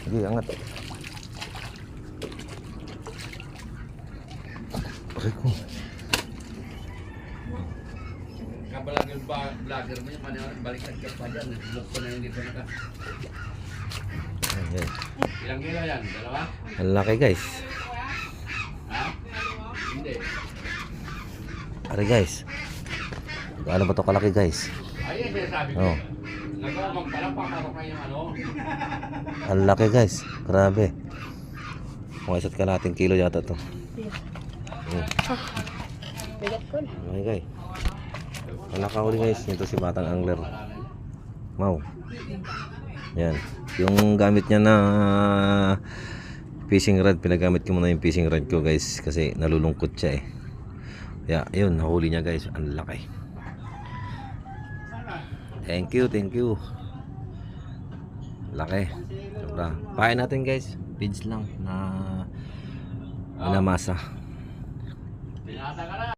Sige, angat. Aray ko. Vlogger mo yung panahon, baliktad ka pa dyan. Nag-vlog ko na yung dito naka. Ayan. Ilang kilo yan? Dalawa? Ang laki guys. Ha? Hindi. Aray guys. Ano ba to kalaki guys? Ayun, sinasabi ko. Oh. Nagawang pala pakarok na yung ano. Ang laki guys. Grabe. Mga isa't kalating kilo yata to. Bigat ko. Okay guys. Ang nakahuli guys. Ito si Batang Angler. Mau. Yan. Yung gamit niya na fishing rod. Pinagamit ko muna yung fishing rod ko guys. Kasi nalulungkot siya eh. Kaya yun. Nahuli niya guys. Ang laki. Thank you. Thank you. Laki. Sobra. Pain natin guys. Feeds lang na masa. Pinata ka na.